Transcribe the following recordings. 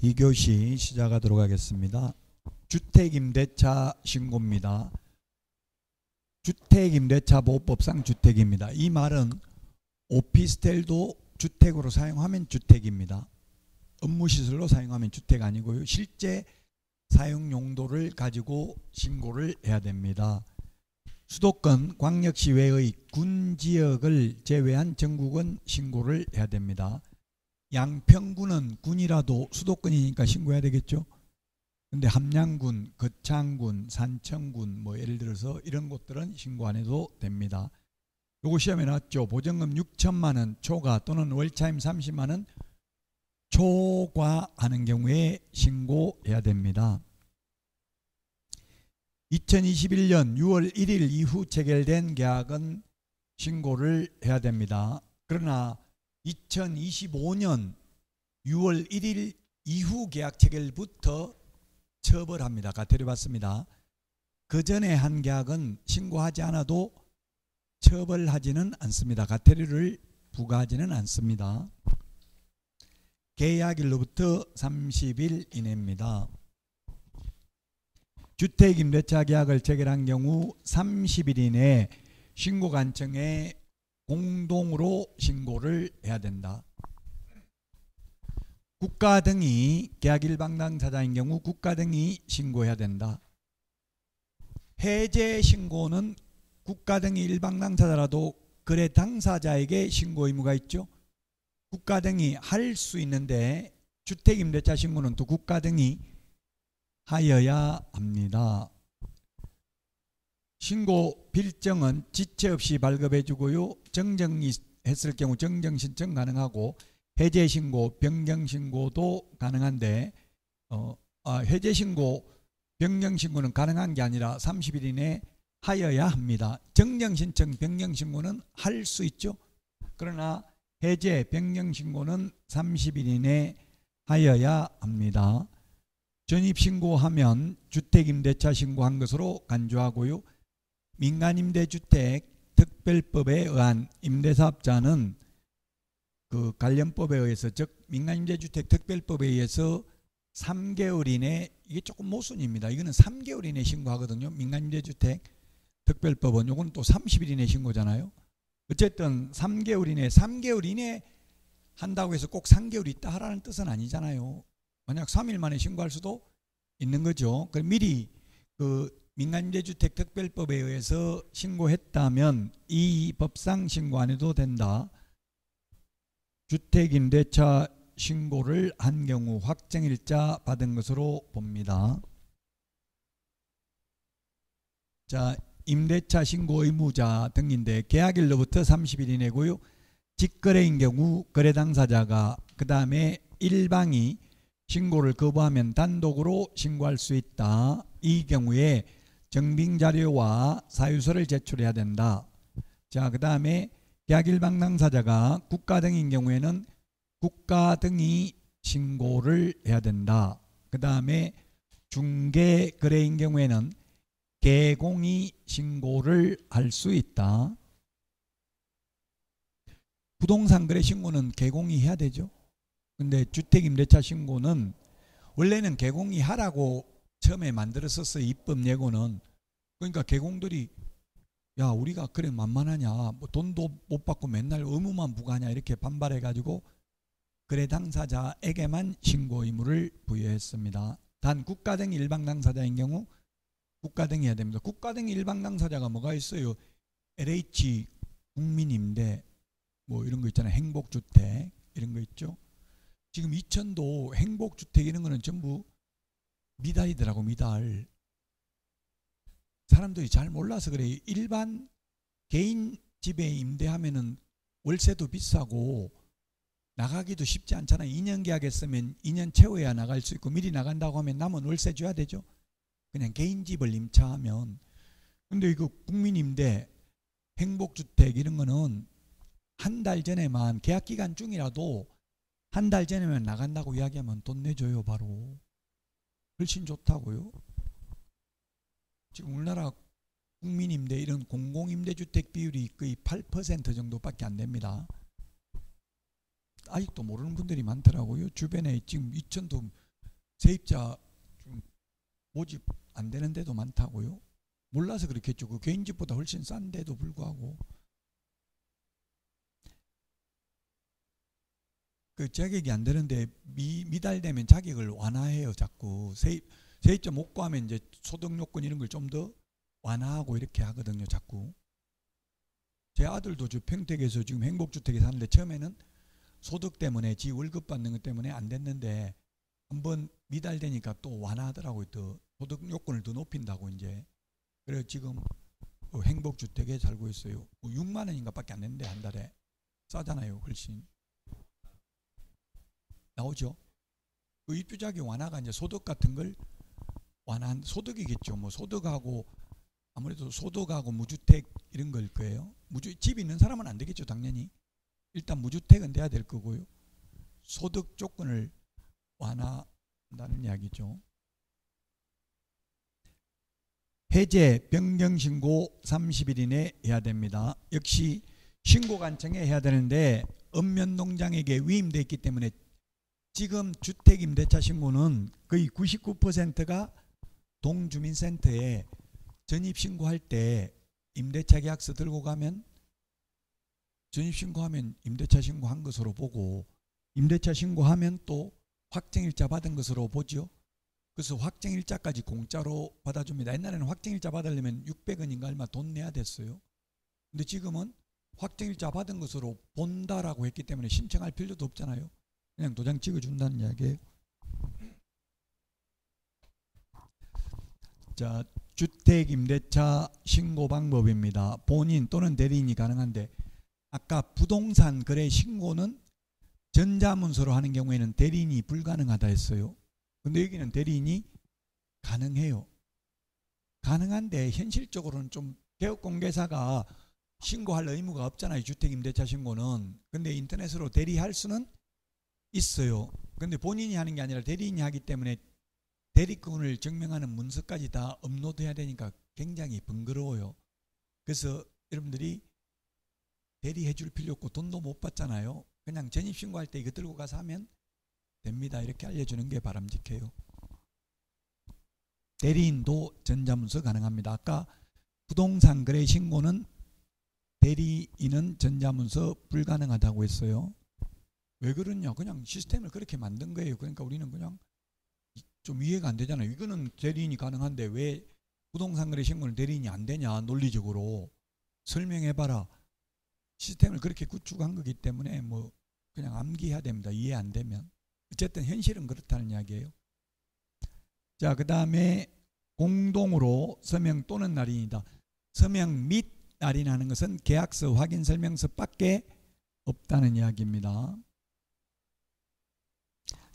2교시 시작하도록 하겠습니다. 주택임대차 신고입니다. 주택임대차보호법상 주택입니다. 이 말은 오피스텔도 주택으로 사용하면 주택입니다. 업무시설로 사용하면 주택 아니고요. 실제 사용 용도를 가지고 신고를 해야 됩니다. 수도권 광역시외의 군지역을 제외한 전국은 신고를 해야 됩니다. 양평군은 군이라도 수도권이니까 신고해야 되겠죠. 근데 함양군, 거창군, 산청군 뭐 예를 들어서 이런 곳들은 신고 안 해도 됩니다. 요거 시험에 나왔죠. 보증금 6천만 원 초과 또는 월차임 30만 원 초과하는 경우에 신고해야 됩니다. 2021년 6월 1일 이후 체결된 계약은 신고를 해야 됩니다. 그러나 2025년 6월 1일 이후 계약 체결부터 처벌합니다. 과태료 받습니다. 그 전에 한 계약은 신고하지 않아도 처벌하지는 않습니다. 과태료를 부과하지는 않습니다. 계약일로부터 30일 이내입니다. 주택임대차 계약을 체결한 경우 30일 이내에 신고관청에 공동으로 신고를 해야 된다. 국가 등이 계약 일방당사자인 경우 국가 등이 신고해야 된다. 해제 신고는 국가 등이 일방당사자라도 거래 당사자에게 신고 의무가 있죠. 국가 등이 할 수 있는데 주택임대차 신고는 또 국가 등이 하여야 합니다. 신고 필정은 지체 없이 발급해 주고요. 정정이 했을 경우 정정 신청 가능하고 해제 신고, 변경 신고도 가능한데 해제 신고, 변경 신고는 가능한 게 아니라 30일 이내에 하여야 합니다. 정정 신청, 변경 신고는 할 수 있죠. 그러나 해제, 변경 신고는 30일 이내에 하여야 합니다. 전입신고하면 주택임대차 신고한 것으로 간주하고요. 민간임대주택 특별법에 의한 임대사업자는 그 관련법에 의해서 즉 민간임대주택 특별법에 의해서 3개월 이내 이게 조금 모순입니다. 이거는 3개월 이내 신고하거든요. 민간임대주택 특별법은 요건 또 30일 이내 신고잖아요. 어쨌든 3개월 이내 한다고 해서 꼭 3개월 있다 하라는 뜻은 아니잖아요. 만약 3일 만에 신고할 수도 있는 거죠. 그럼 미리 그 민간임대주택 특별법에 의해서 신고했다면 이 법상 신고 안 해도 된다. 주택임대차 신고를 한 경우 확정일자 받은 것으로 봅니다. 자, 임대차 신고 의무자 등인데 계약일로부터 30일 이내고요. 직거래인 경우 거래 당사자가 그 다음에 일방이 신고를 거부하면 단독으로 신고할 수 있다. 이 경우에 정빙자료와 사유서를 제출해야 된다. 자, 그 다음에 계약일방 당사자가 국가 등인 경우에는 국가 등이 신고를 해야 된다. 그 다음에 중개거래인 경우에는 개공이 신고를 할 수 있다. 부동산 거래 신고는 개공이 해야 되죠. 근데 주택임대차 신고는 원래는 개공이 하라고 처음에 만들었었어요. 입법 예고는. 그러니까 개공들이 야 우리가 그래 만만하냐 뭐 돈도 못 받고 맨날 의무만 부과하냐 이렇게 반발해가지고 거래 당사자에게만 신고 의무를 부여했습니다. 단 국가 등 일방 당사자인 경우 국가 등이 해야 됩니다. 국가 등 일방 당사자가 뭐가 있어요? LH 국민임대 뭐 이런 거 있잖아요. 행복주택 이런 거 있죠. 지금 이천도 행복주택 이런 거는 전부 미달이더라고. 미달. 사람들이 잘 몰라서 그래요. 일반 개인 집에 임대하면은 월세도 비싸고 나가기도 쉽지 않잖아요. 2년 계약했으면 2년 채워야 나갈 수 있고 미리 나간다고 하면 남은 월세 줘야 되죠. 그냥 개인 집을 임차하면. 근데 이거 국민임대 행복주택 이런 거는 한 달 전에만 계약기간 중이라도 한 달 전에만 나간다고 이야기하면 돈 내줘요. 바로. 훨씬 좋다고요. 지금 우리나라 국민임대 이런 공공임대주택 비율이 거의 8% 정도밖에 안 됩니다. 아직도 모르는 분들이 많더라고요. 주변에 지금 이천도 세입자 좀 모집 안 되는 데도 많다고요. 몰라서 그렇겠죠. 그 개인 집보다 훨씬 싼데도 불구하고 그 자격이 안 되는데 미달되면 자격을 완화해요. 자꾸 세입자 못 구하면 이제 소득 요건 이런 걸 좀 더 완화하고 이렇게 하거든요. 자꾸 제 아들도 저 평택에서 지금 행복주택에 사는데 처음에는 소득 때문에 지 월급 받는 것 때문에 안 됐는데 한번 미달되니까 또 완화하더라고요. 또 소득 요건을 더 높인다고 이제. 그래서 지금 행복주택에 살고 있어요. 6만 원인가 밖에 안 냈는데 한 달에 싸잖아요. 훨씬 나오죠. 그 입주자격 완화가 이제 소득 같은 걸 완화한 소득이겠죠. 뭐 소득하고 아무래도 소득하고 무주택 이런 걸 거예요. 집 있는 사람은 안 되겠죠. 당연히 일단 무주택은 돼야 될 거고요. 소득 조건을 완화한다는 이야기죠. 해제 변경신고 30일 이내 해야 됩니다. 역시 신고관청에 해야 되는데 읍면농장에게 위임되어 있기 때문에 지금 주택임대차 신고는 거의 99%가 동주민센터에 전입신고할 때 임대차 계약서 들고 가면 전입신고하면 임대차 신고한 것으로 보고 임대차 신고하면 또 확정일자 받은 것으로 보죠. 그래서 확정일자까지 공짜로 받아줍니다. 옛날에는 확정일자 받으려면 600원인가 얼마 돈 내야 됐어요. 근데 지금은 확정일자 받은 것으로 본다라고 했기 때문에 신청할 필요도 없잖아요. 그냥 도장 찍어준다는 이야기예요. 자, 주택임대차 신고 방법입니다. 본인 또는 대리인이 가능한데 아까 부동산 거래 신고는 전자문서로 하는 경우에는 대리인이 불가능하다 했어요. 근데 여기는 대리인이 가능해요. 가능한데 현실적으로는 좀 개업공개사가 신고할 의무가 없잖아요. 주택임대차 신고는. 근데 인터넷으로 대리할 수는 있어요. 근데 본인이 하는 게 아니라 대리인이 하기 때문에 대리권을 증명하는 문서까지 다 업로드해야 되니까 굉장히 번거로워요. 그래서 여러분들이 대리해 줄 필요 없고 돈도 못 받잖아요. 그냥 전입신고할 때 이거 들고 가서 하면 됩니다. 이렇게 알려주는 게 바람직해요. 대리인도 전자문서 가능합니다. 아까 부동산 거래 신고는 대리인은 전자문서 불가능하다고 했어요. 왜 그러냐? 그냥 시스템을 그렇게 만든 거예요. 그러니까 우리는 그냥 좀 이해가 안 되잖아요. 이거는 대리인이 가능한데 왜 부동산 거래 신고는 대리인이 안 되냐? 논리적으로 설명해봐라. 시스템을 그렇게 구축한 거기 때문에 뭐 그냥 암기해야 됩니다. 이해 안 되면. 어쨌든 현실은 그렇다는 이야기예요. 자, 그 다음에 공동으로 서명 또는 날인이다. 서명 및 날인하는 것은 계약서 확인 설명서밖에 없다는 이야기입니다.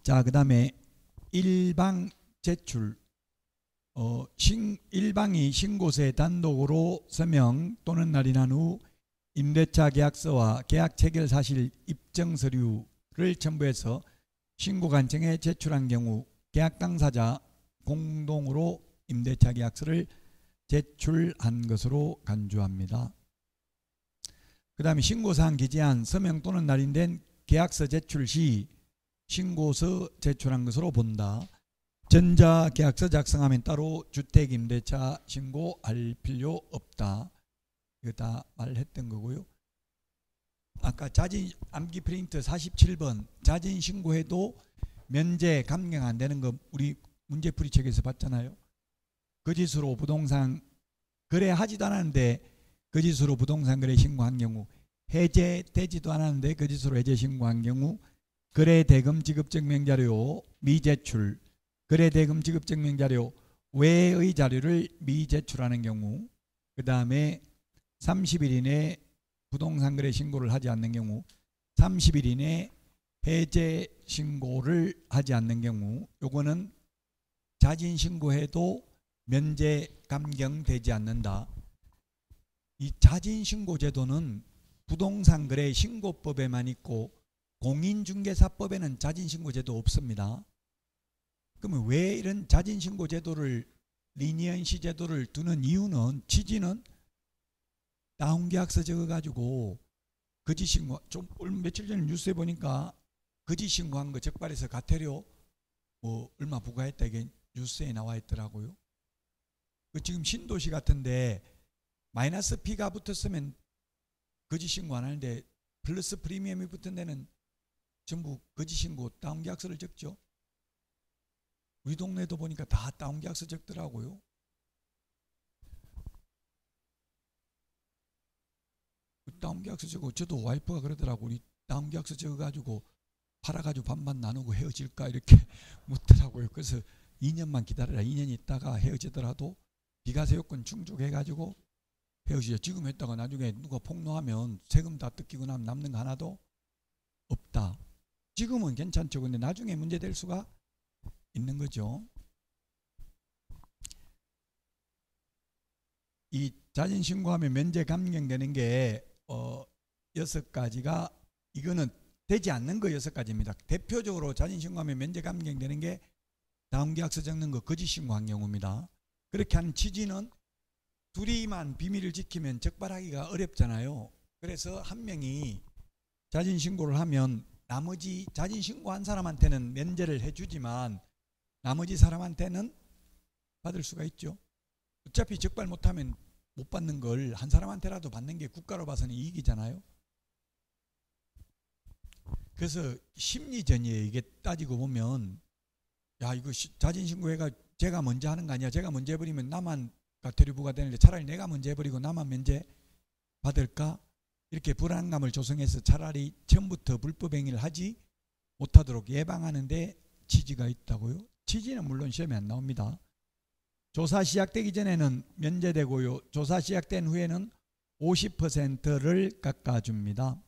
자, 그 다음에 일방 제출. 일방이 신고서에 단독으로 서명 또는 날인한 후 임대차 계약서와 계약 체결 사실 입증 서류를 첨부해서 신고관청에 제출한 경우 계약 당사자 공동으로 임대차 계약서를 제출한 것으로 간주합니다. 그 다음에 신고사항 기재한 서명 또는 날인된 계약서 제출 시 신고서 제출한 것으로 본다. 전자계약서 작성하면 따로 주택임대차 신고할 필요 없다. 이거 다 말했던 거고요. 아까 자진 암기 프린트 47번 자진 신고해도 면제 감경 안 되는 거 우리 문제풀이 책에서 봤잖아요. 거짓으로 부동산 거래하지도 않았는데 거짓으로 부동산 거래 신고한 경우, 해제되지도 않았는데 거짓으로 해제 신고한 경우 거래 대금 지급 증명 자료 미제출, 거래 대금 지급 증명 자료 외의 자료를 미제출하는 경우, 그 다음에 30일 이내 부동산 거래 신고를 하지 않는 경우, 30일 이내 해제 신고를 하지 않는 경우, 요거는 자진 신고해도 면제 감경되지 않는다. 이 자진 신고 제도는 부동산 거래 신고법에만 있고 공인중개사법에는 자진 신고 제도 없습니다. 그러면 왜 이런 자진 신고 제도를 리니언시 제도를 두는 이유는 취지는 다운계약서 적어가지고 거짓 신고, 좀 며칠 전에 뉴스에 보니까 거짓 신고한 거 적발해서 과태료 뭐 얼마 부과했다 이게 뉴스에 나와 있더라고요. 그 지금 신도시 같은데 마이너스 P가 붙었으면 거짓 신고 안 하는데 플러스 프리미엄이 붙은 데는 전부 거짓 신고 다운 계약서를 적죠. 우리 동네도 보니까 다 다운 계약서 적더라고요. 다운 계약서 적고 저도 와이프가 그러더라고. 우리 다운 계약서 적어가지고 팔아가지고 반반 나누고 헤어질까 이렇게 묻더라고요. 그래서 2년만 기다려라. 2년 있다가 헤어지더라도 비과세 요건 충족해가지고 헤어지죠. 지금 했다가 나중에 누가 폭로하면 세금 다 뜯기고 나면 남는 거 하나도 없다. 지금은 괜찮죠. 근데 나중에 문제될 수가 있는 거죠. 이 자진신고하면 면제 감경되는 게 6가지가 이거는 되지 않는 거 6가지입니다. 대표적으로 자진신고하면 면제 감경되는 게 다운계약서 적는 거 거짓신고한 경우입니다. 그렇게 하는 취지는 둘이만 비밀을 지키면 적발하기가 어렵잖아요. 그래서 한 명이 자진신고를 하면 나머지 자진신고한 사람한테는 면제를 해주지만 나머지 사람한테는 받을 수가 있죠. 어차피 적발 못하면 못 받는 걸 한 사람한테라도 받는 게 국가로 봐서는 이익이잖아요. 그래서 심리전이에요. 이게 따지고 보면 야 이거 자진신고해가 제가 먼저 하는 거 아니야. 제가 먼저 해버리면 나만 과태료부가 되는데 차라리 내가 먼저 해버리고 나만 면제 받을까? 이렇게 불안감을 조성해서 차라리 처음부터 불법 행위를 하지 못하도록 예방하는 데 취지가 있다고요. 취지는 물론 시험에 안 나옵니다. 조사 시작되기 전에는 면제되고요. 조사 시작된 후에는 50%를 깎아줍니다.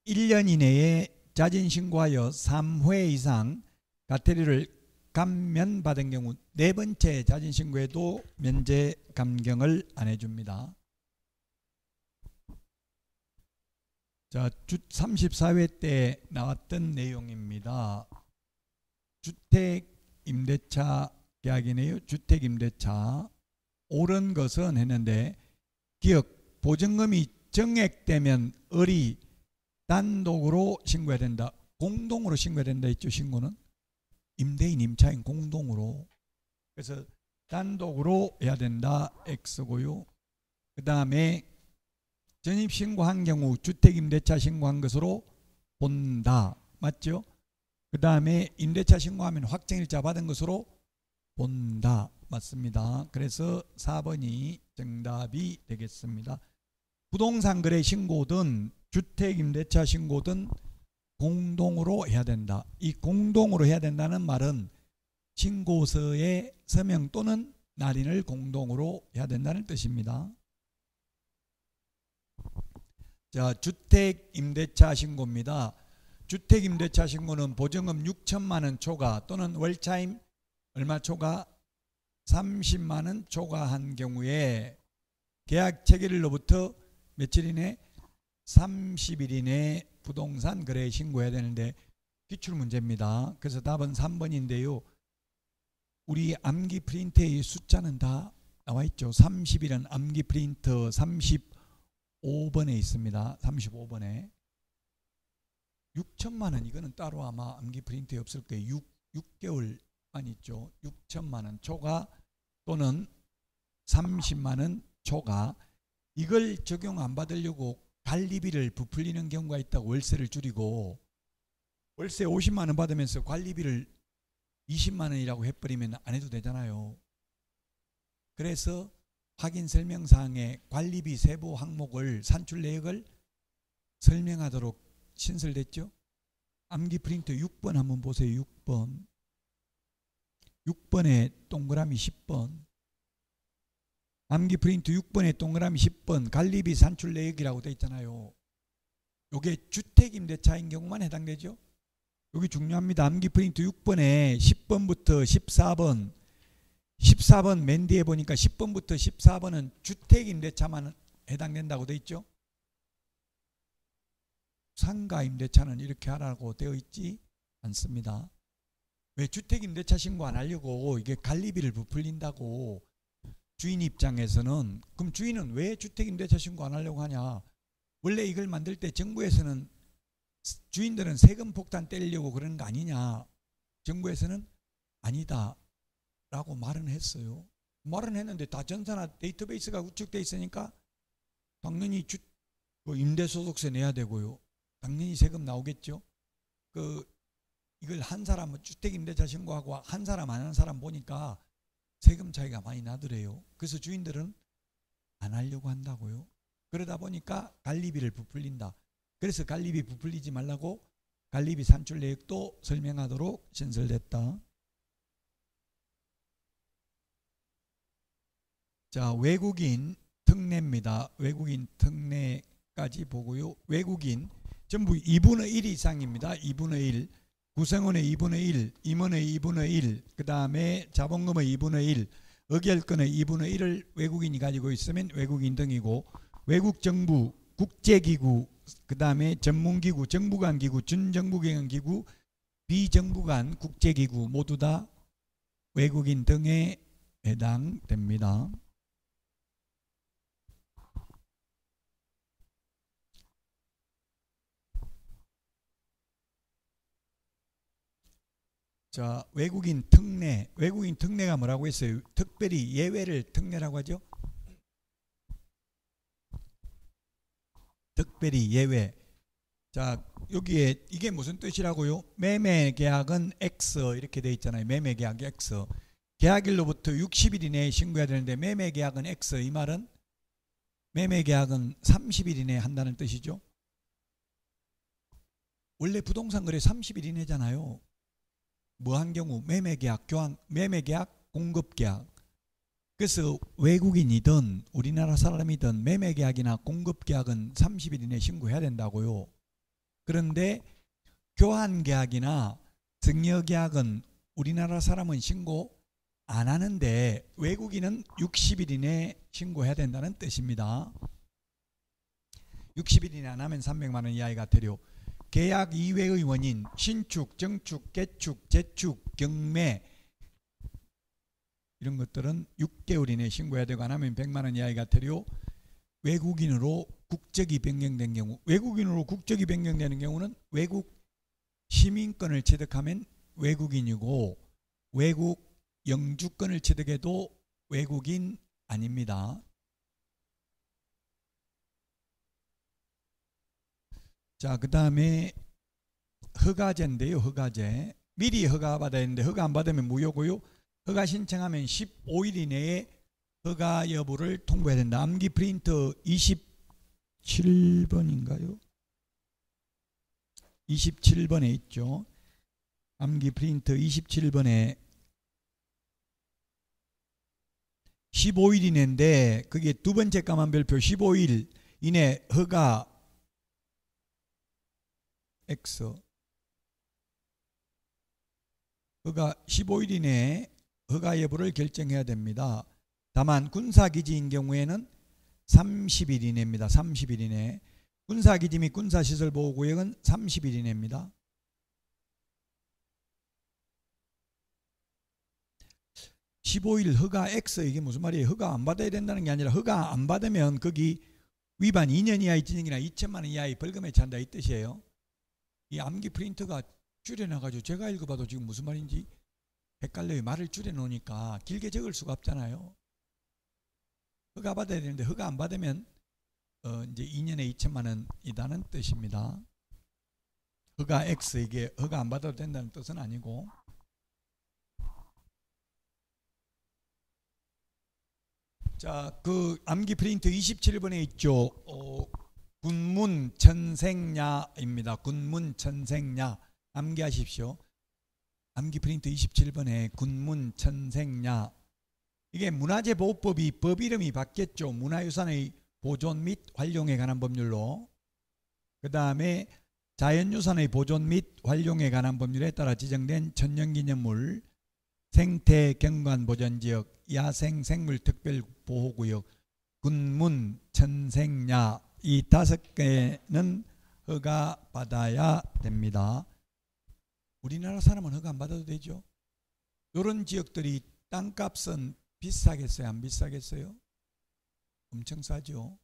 1년 이내에 자진신고하여 3회 이상 과태료를 감면받은 경우 4번째 자진신고에도 면제 감경을 안 해줍니다. 자, 34회 때 나왔던 내용입니다. 주택임대차 계약이네요. 주택임대차 옳은 것은 했는데 기억 보증금이 정액되면 을이 단독으로 신고해야 된다. 공동으로 신고해야 된다 했죠. 신고는 임대인 임차인 공동으로. 그래서 단독으로 해야 된다 X고요. 그 다음에 전입신고한 경우 주택임대차 신고한 것으로 본다. 맞죠? 그 다음에 임대차 신고하면 확정일자 받은 것으로 본다. 맞습니다. 그래서 4번이 정답이 되겠습니다. 부동산 거래 신고든 주택임대차 신고든 공동으로 해야 된다. 이 공동으로 해야 된다는 말은 신고서의 서명 또는 날인을 공동으로 해야 된다는 뜻입니다. 자, 주택임대차 신고입니다. 주택임대차 신고는 보증금 6천만 원 초과 또는 월차임 얼마 초과 30만 원 초과한 경우에 계약 체결일로부터 며칠 이내 30일 이내 부동산 거래 신고해야 되는데 기출문제입니다. 그래서 답은 3번인데요. 우리 암기 프린트의 숫자는 다 나와 있죠. 30일은 암기 프린터 35번에 있습니다. 35번에 6천만 원 이거는 따로 아마 암기 프린트에 없을 거예요. 6개월만 있죠. 6천만 원 초과 또는 30만 원 초과. 이걸 적용 안 받으려고 관리비를 부풀리는 경우가 있다고 월세를 줄이고 월세 50만 원 받으면서 관리비를 20만 원이라고 해버리면 안 해도 되잖아요. 그래서 확인 설명사항에 관리비 세부 항목을 산출 내역을 설명하도록 신설됐죠. 암기 프린터 6번 한번 보세요. 6번. 6번에 동그라미 10번. 암기 프린트 6번에 동그라미 10번 관리비 산출 내역이라고 되어 있잖아요. 이게 주택임대차인 경우만 해당되죠. 여기 중요합니다. 암기 프린트 6번에 10번부터 14번 14번 맨 뒤에 보니까 10번부터 14번은 주택임대차만 해당된다고 되어 있죠. 상가임대차는 이렇게 하라고 되어 있지 않습니다. 왜 주택임대차 신고 안 하려고 이게 관리비를 부풀린다고 주인 입장에서는 그럼 주인은 왜 주택임대차 신고 안 하려고 하냐. 원래 이걸 만들 때 정부에서는 주인들은 세금 폭탄 때리려고 그런 거 아니냐. 정부에서는 아니다 라고 말은 했어요. 말은 했는데 다 전산화 데이터베이스가 구축돼 있으니까 당연히 임대소득세 내야 되고요. 당연히 세금 나오겠죠. 이걸 한 사람은 주택임대차 신고하고 한 사람 안 한 사람 보니까 세금 차이가 많이 나더래요. 그래서 주인들은 안 하려고 한다고요. 그러다 보니까 관리비를 부풀린다. 그래서 관리비 부풀리지 말라고 관리비 산출 내역도 설명하도록 신설됐다. 자, 외국인 특례입니다. 외국인 특례까지 보고요. 외국인 전부 2분의 1 이상입니다. 2분의 1. 구성원의 2분의 1, 임원의 2분의 1, 그 다음에 자본금의 2분의 1, 의결권의 2분의 1을 외국인이 가지고 있으면 외국인 등이고, 외국 정부, 국제기구, 그 다음에 전문기구, 정부간 기구, 준정부기관 기구, 비정부간 국제기구 모두 다 외국인 등에 해당됩니다. 자, 외국인 특례. 외국인 특례가 뭐라고 했어요? 특별히 예외를 특례라고 하죠. 특별히 예외. 자, 여기에 이게 무슨 뜻이라고요? 매매 계약은 X 이렇게 돼 있잖아요. 매매 계약 X. 계약일로부터 60일 이내에 신고해야 되는데 매매 계약은 X. 이 말은 매매 계약은 30일 이내에 한다는 뜻이죠. 원래 부동산 거래 30일 이내잖아요. 뭐 한 경우 매매계약, 교환, 매매계약, 공급계약. 그래서 외국인이든 우리나라 사람이든 매매계약이나 공급계약은 30일 이내 신고해야 된다고요. 그런데 교환계약이나 증여계약은 우리나라 사람은 신고 안 하는데 외국인은 60일 이내 신고해야 된다는 뜻입니다. 60일 이내 안 하면 300만 원 이하가 되려. 계약 이외의 원인, 신축, 정축, 개축, 재축, 경매 이런 것들은 6개월 이내에 신고해야 되고 안 하면 100만 원 이하가 되려. 외국인으로 국적이 변경된 경우, 외국인으로 국적이 변경되는 경우는 외국 시민권을 취득하면 외국인이고 외국 영주권을 취득해도 외국인 아닙니다. 자, 그 다음에 허가제인데요. 허가제. 미리 허가 받아야 되는데 허가 안 받으면 무효고요. 허가 신청하면 15일 이내에 허가 여부를 통보해야 된다. 암기 프린터 27번인가요? 27번에 있죠. 암기 프린터 27번에 15일 이내인데 그게 두 번째 까만별표 15일 이내 허가 X. 허가 15일 이내에 허가 여부를 결정해야 됩니다. 다만 군사기지인 경우에는 30일 이내입니다. 30일 이내. 군사기지 및 군사시설보호구역은 30일 이내입니다. (15일) 허가 X 이게 무슨 말이에요? 허가 안 받아야 된다는 게 아니라 허가 안 받으면 거기 위반 2년 이하의 징역이나 2천만 원 이하의 벌금에 처한다 이 뜻이에요. 이 암기 프린터가 줄여놔가지고 제가 읽어봐도 지금 무슨 말인지 헷갈려요. 말을 줄여놓으니까 길게 적을 수가 없잖아요. 허가 받아야 되는데 허가 안 받으면 이제 2년에 2천만 원이라는 뜻입니다. 허가 X 이게 허가 안 받아도 된다는 뜻은 아니고. 자, 그 암기 프린트 27번에 있죠. 군문천생야입니다. 군문천생야 암기하십시오. 암기 프린트 27번에 군문천생야. 이게 문화재보호법이 법 이름이 바뀌었죠. 문화유산의 보존 및 활용에 관한 법률로. 그 다음에 자연유산의 보존 및 활용에 관한 법률에 따라 지정된 천년기념물, 생태경관보전지역, 야생생물특별보호구역, 군문, 천생야 이 5개는 허가 받아야 됩니다. 우리나라 사람은 허가 안 받아도 되죠. 이런 지역들이 땅값은 비싸겠어요? 안 비싸겠어요? 엄청 싸죠.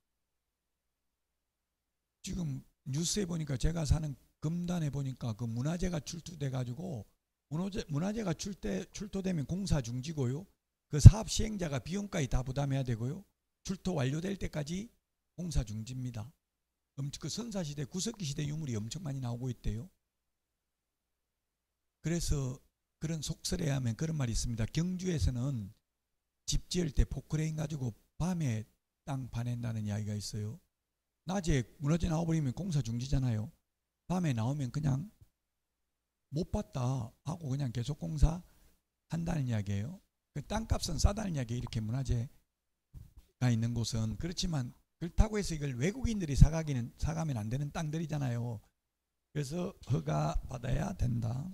지금 뉴스에 보니까 제가 사는 금단에 보니까 그 문화재가 출토돼 가지고 문화재가 출토되면 공사 중지고요. 그 사업 시행자가 비용까지 다 부담해야 되고요. 출토 완료될 때까지 공사 중지입니다. 그 선사시대 구석기 시대 유물이 엄청 많이 나오고 있대요. 그래서 그런 속설에 하면 그런 말이 있습니다. 경주에서는 집 지을 때 포크레인 가지고 밤에 땅 파낸다는 이야기가 있어요. 낮에 문화재 나와버리면 공사 중지잖아요. 밤에 나오면 그냥 못 봤다 하고 그냥 계속 공사 한다는 이야기예요. 그 땅값은 싸다는 이야기예요. 이렇게 문화재가 있는 곳은. 그렇지만 그렇다고 해서 이걸 외국인들이 사가면 안 되는 땅들이잖아요. 그래서 허가 받아야 된다.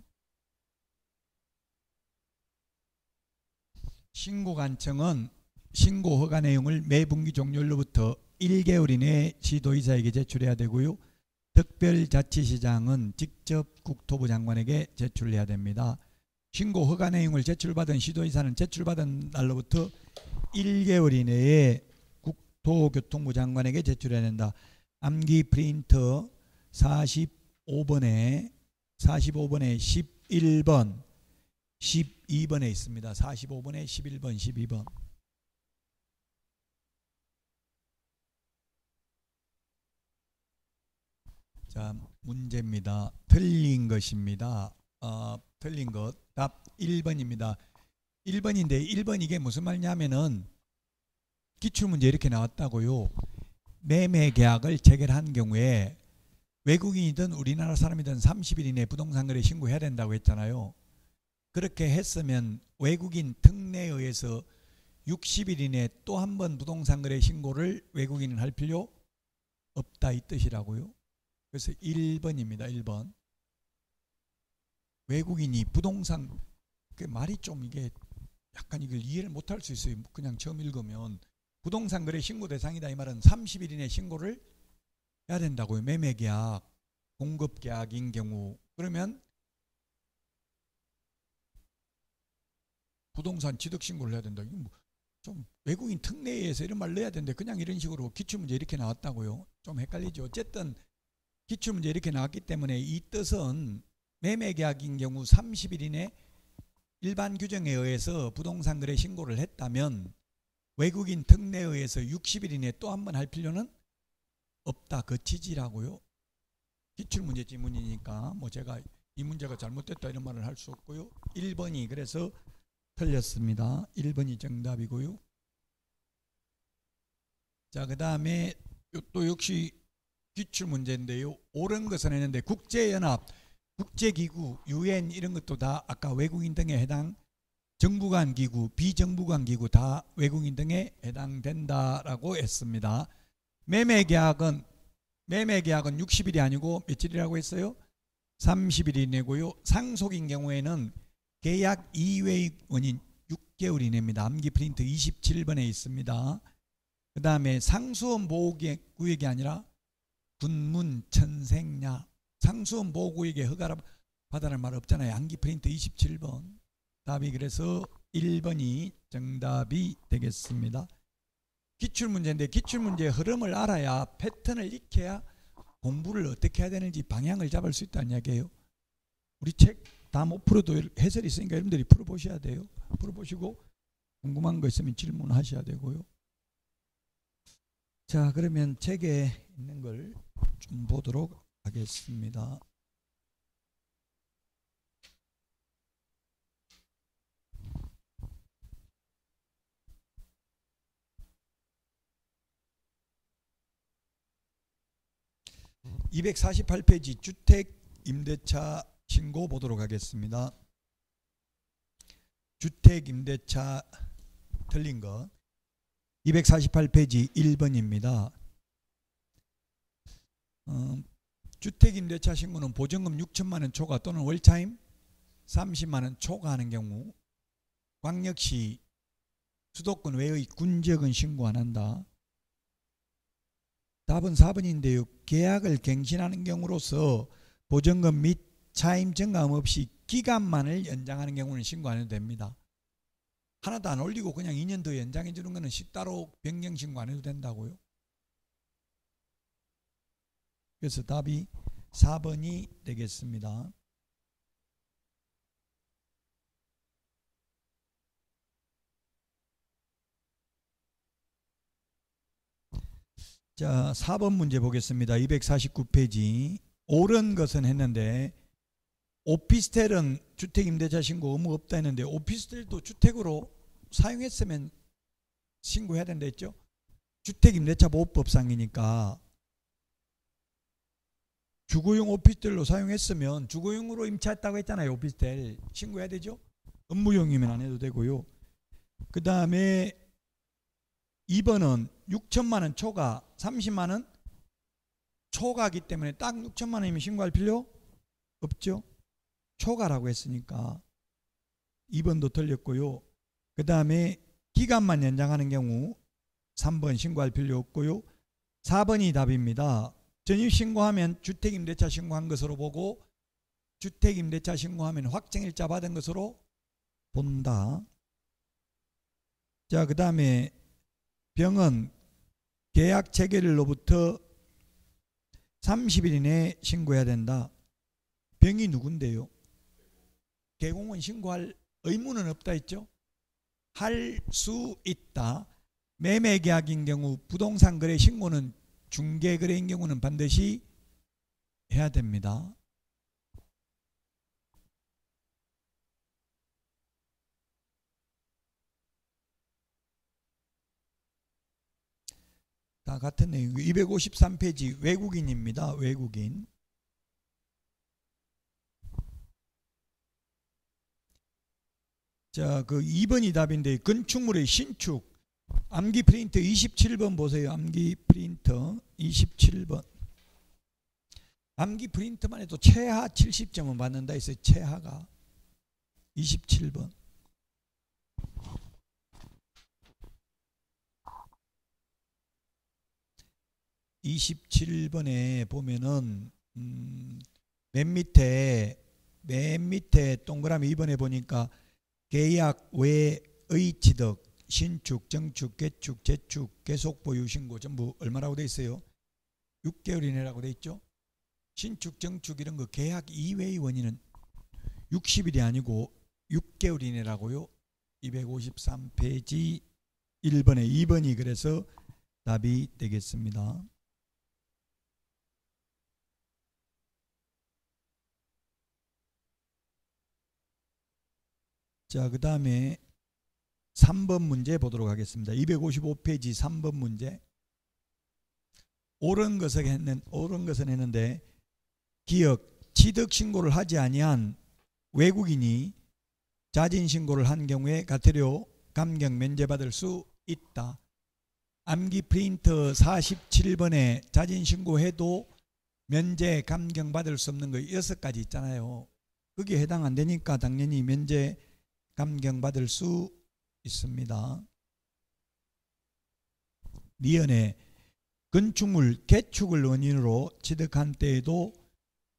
신고 간청은 신고 허가 내용을 매 분기 종료일로부터 1개월 이내에 시도의사에게 제출해야 되고요. 특별자치시장은 직접 국토부 장관에게 제출해야 됩니다. 신고 허가 내용을 제출받은 시도의사는 제출받은 날로부터 1개월 이내에 국토교통부 장관에게 제출해야 된다. 암기 프린터 45번에 11번 12번에 있습니다. 45번에 11번 12번. 자, 문제입니다. 틀린 것입니다. 틀린 것. 답 1번입니다. 1번인데 1번 이게 무슨 말이냐면은 기출문제 이렇게 나왔다고요. 매매계약을 체결한 경우에 외국인이든 우리나라 사람이든 30일 이내에 부동산 거래 신고해야 된다고 했잖아요. 그렇게 했으면 외국인 특례에 의해서 60일 이내에 또 한 번 부동산 거래 신고를 외국인은 할 필요 없다 이 뜻이라고요. 그래서 1번입니다. 1번. 외국인이 부동산 그 말이 좀 이게 약간 이걸 이해를 못할 수 있어요. 그냥 처음 읽으면 부동산 거래 신고 대상이다 이 말은 30일 이내 신고를 해야 된다고요. 매매계약, 공급계약인 경우. 그러면 부동산 취득신고를 해야 된다. 좀 외국인 특례에 의해서 이런 말 넣어야 되는데 그냥 이런 식으로 기출문제 이렇게 나왔다고요. 좀 헷갈리죠. 어쨌든 기출문제 이렇게 나왔기 때문에 이 뜻은 매매계약인 경우 30일 이내 일반 규정에 의해서 부동산 거래 신고를 했다면 외국인 특례에 의해서 60일 이내 또 한 번 할 필요는 없다. 그 취지라고요. 기출문제 지문이니까 뭐 제가 이 문제가 잘못됐다 이런 말을 할 수 없고요. 1번이 그래서 틀렸습니다. 1번이 정답이고요. 자, 그 다음에 또 역시 기출문제인데요. 옳은 것은 했는데 국제연합, 국제기구, UN 이런 것도 다 아까 외국인 등에 해당 정부간 기구, 비정부간 기구 다 외국인 등에 해당된다라고 했습니다. 매매계약은 60일이 아니고 며칠이라고 했어요? 30일 이내고요. 상속인 경우에는 계약 이외의 원인 6개월 이내입니다. 암기 프린트 27번에 있습니다. 그 다음에 상수원 보호구역이 아니라 군문 천생야. 상수원 보호구역에 허가를 받아라는 말 없잖아요. 암기 프린트 27번. 답이 그래서 1번이 정답이 되겠습니다. 기출문제인데 기출문제의 흐름을 알아야 패턴을 익혀야 공부를 어떻게 해야 되는지 방향을 잡을 수 있다는 이야기예요. 우리 책 다 못 풀어도 해설이 있으니까 여러분들이 풀어보셔야 돼요. 풀어보시고 궁금한 거 있으면 질문하셔야 되고요. 자, 그러면 책에 있는 걸 좀 보도록 하겠습니다. (248페이지) 주택 임대차 신고 보도록 하겠습니다. 주택 임대차 틀린 거 248페이지 1번입니다. 주택 임대차 신고는 보증금 6천만 원 초과 또는 월차임 30만 원 초과하는 경우 광역시 수도권 외의 군지역은 신고 안 한다. 답은 4번인데요. 계약을 갱신하는 경우로서 보증금 및 차임 증가음 없이 기간만을 연장하는 경우는 신고 안 해도 됩니다. 하나도 안 올리고 그냥 2년 더 연장해 주는 거는 따로 변경 신고 안 해도 된다고요. 그래서 답이 4번이 되겠습니다. 자, 4번 문제 보겠습니다. 249페이지. 옳은 것은 했는데 오피스텔은 주택임대차 신고 의무 없다 했는데 오피스텔도 주택으로 사용했으면 신고해야 된다 했죠. 주택임대차 보호법상이니까 주거용 오피스텔로 사용했으면 주거용으로 임차했다고 했잖아요. 오피스텔 신고해야 되죠. 업무용이면 안 해도 되고요. 그 다음에 2번은 6천만 원 초과 30만 원 초과기 때문에 딱 6천만 원이면 신고할 필요 없죠. 초과라고 했으니까 2번도 틀렸고요. 그 다음에 기간만 연장하는 경우 3번 신고할 필요 없고요. 4번이 답입니다. 전입신고하면 주택임대차 신고한 것으로 보고 주택임대차 신고하면 확정일자 받은 것으로 본다. 자, 그 다음에 병은 계약 체결일로부터 30일 이내에 신고해야 된다. 병이 누군데요? 개공은 신고할 의무는 없다 했죠. 할 수 있다. 매매계약인 경우 부동산 거래 신고는 중개거래인 경우는 반드시 해야 됩니다. 다 같은 내용. 253페이지 외국인입니다. 외국인. 자, 그 2번이 답인데 건축물의 신축 암기 프린터 27번 보세요. 암기 프린터 27번. 암기 프린터만 해도 최하 70점은 받는다 했어요. 최하가 27번. 27번에 보면은 맨 밑에 동그라미 2번에 보니까 계약 외의 취득, 신축, 정축, 개축, 재축, 계속 보유 신고 전부 얼마라고 돼 있어요? 6개월 이내라고 돼 있죠. 신축, 정축 이런 거 계약 이외의 원인은 60일이 아니고 6개월 이내라고요. 253페이지 1번에 2번이 그래서 답이 되겠습니다. 자, 그 다음에 3번 문제 보도록 하겠습니다. 255페이지 3번 문제. 옳은 것은 했는데 기억, 취득 신고를 하지 아니한 외국인이 자진 신고를 한 경우에 과태료 감경 면제받을 수 있다. 암기 프린터 47번에 자진 신고해도 면제 감경 받을 수 없는 거 6가지 있잖아요. 그게 해당 안 되니까 당연히 면제 감경 받을 수 있습니다. 니은에 건축물 개축을 원인으로 취득한 때에도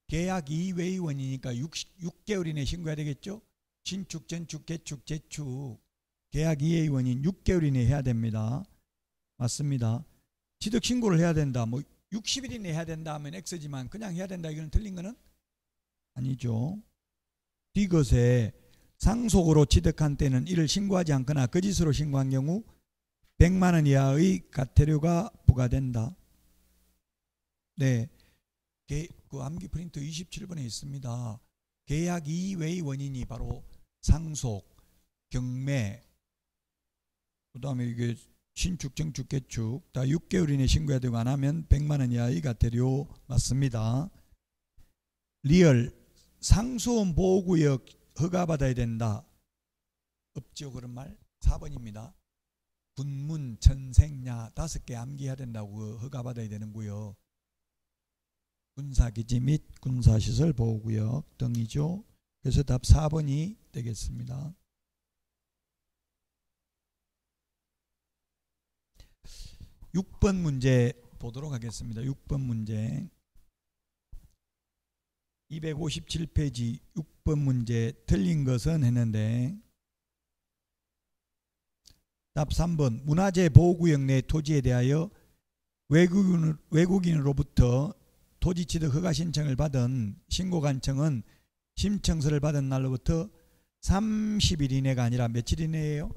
계약 이외의 원인이니까 6개월 이내 신고해야 되겠죠. 신축, 전축, 개축, 재축 계약 이외의 원인 6개월 이내 해야 됩니다. 맞습니다. 취득 신고를 해야 된다. 뭐 60일 이내 해야 된다 하면 X지만 그냥 해야 된다 이거는 틀린 거는 아니죠. D것에 상속으로 취득한 때는 이를 신고하지 않거나 거짓으로 신고한 경우 100만 원 이하의 과태료가 부과된다. 네, 그 암기 프린터 27번에 있습니다. 계약 이외의 원인이 바로 상속, 경매, 그 다음에 이게 신축, 정축, 개축 다 6개월 이내 신고해야 되고 안 하면 100만 원 이하의 과태료 맞습니다. 리얼 상수원 보호구역 허가받아야 된다. 없죠 그런 말. 4번입니다. 군문, 천생야 5개 암기해야 된다고 허가받아야 되는고요. 군사기지 및 군사시설 보호구역 등이죠. 그래서 답 4번이 되겠습니다. 6번 문제 보도록 하겠습니다. 6번 문제 257페이지 6번 문제 틀린 것은 했는데 답 3번 문화재 보호구역 내 토지에 대하여 외국인으로부터 토지취득 허가 신청을 받은 신고관청은 신청서를 받은 날로부터 30일 이내가 아니라 며칠 이내예요?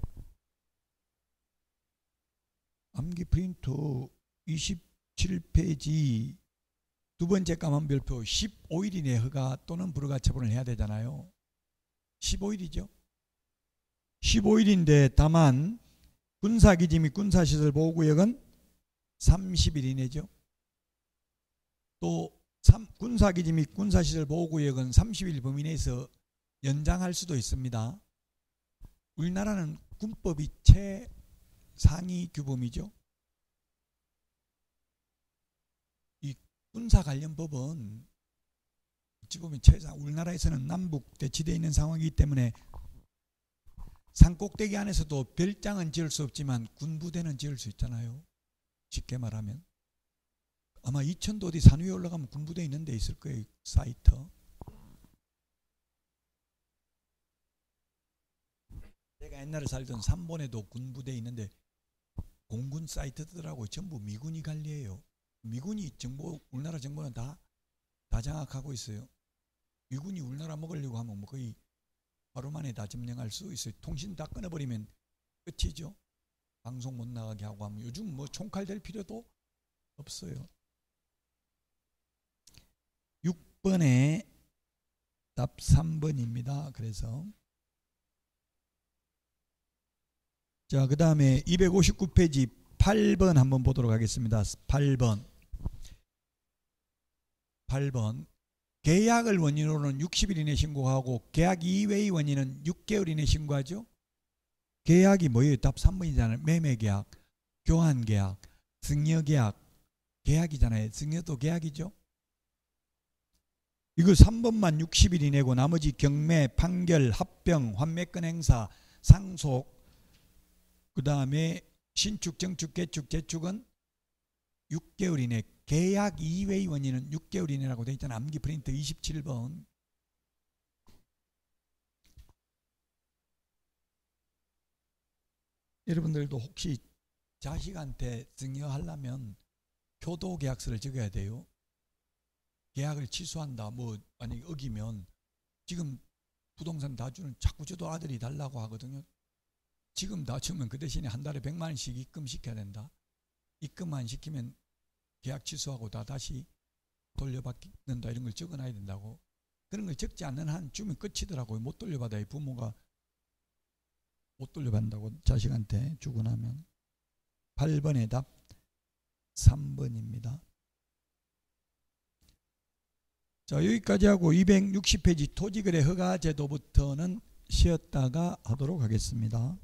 암기 프린트 27페이지 두 번째 감안별표 15일 이내 허가 또는 불허가 처분을 해야 되잖아요. 15일이죠. 15일인데 다만 군사기지 및 군사시설 보호구역은 30일 이내죠. 또 군사기지 및 군사시설 보호구역은 30일 범위 내에서 연장할 수도 있습니다. 우리나라는 군법이 최상위 규범이죠. 이 군사 관련 법은 어찌 보면 우리나라에서는 남북 대치되어 있는 상황이기 때문에 산꼭대기 안에서도 별장은 지을 수 없지만 군부대는 지을 수 있잖아요. 쉽게 말하면 아마 이천도 어디 산 위에 올라가면 군부대 있는 데 있을 거예요. 사이트. 제가 옛날에 살던 삼본에도 군부대 있는데 공군 사이트더라고요. 전부 미군이 관리해요. 미군이 우리나라 정보는 다 장악하고 있어요. 미군이 우리나라 먹으려고 하면 뭐 거의 하루 만에 다 점령할 수 있어요. 통신 다 끊어버리면 끝이죠. 방송 못 나가게 하고 하면 요즘 뭐 총칼 될 필요도 없어요. 6번에 답 3번입니다. 그래서 자, 그 다음에 259페이지 8번 한번 보도록 하겠습니다. 8번 계약을 원인으로는 60일 이내 신고하고 계약 이외의 원인은 6개월 이내 신고하죠. 계약이 뭐예요? 답 3번이잖아요. 매매계약, 교환계약, 승여계약, 계약이잖아요. 승여도 계약이죠. 이거 3번만 60일 이내고 나머지 경매, 판결, 합병, 환매권 행사, 상속, 그 다음에 신축, 정축, 개축, 재축은 6개월 이내. 계약 이외의 원인은 6개월 이내라고 되어 있잖아요. 암기 프린트 27번. 여러분들도 혹시 자식한테 증여하려면 효도계약서를 적어야 돼요. 계약을 취소한다 뭐 만약에 어기면 지금 부동산 다 주는 자꾸 저도 아들이 달라고 하거든요. 지금 다 주면 그 대신에 한 달에 100만 원씩 입금시켜야 된다. 입금만 시키면 계약 취소하고 다 다시 돌려받는다 이런 걸 적어놔야 된다고. 그런 걸 적지 않는 한 주면 끝이더라고요. 못 돌려받아요. 부모가 못 돌려받는다고 자식한테 주고 나면. 8번의 답 3번입니다. 자, 여기까지 하고 260페이지 토지거래 허가제도부터는 쉬었다가 하도록 하겠습니다.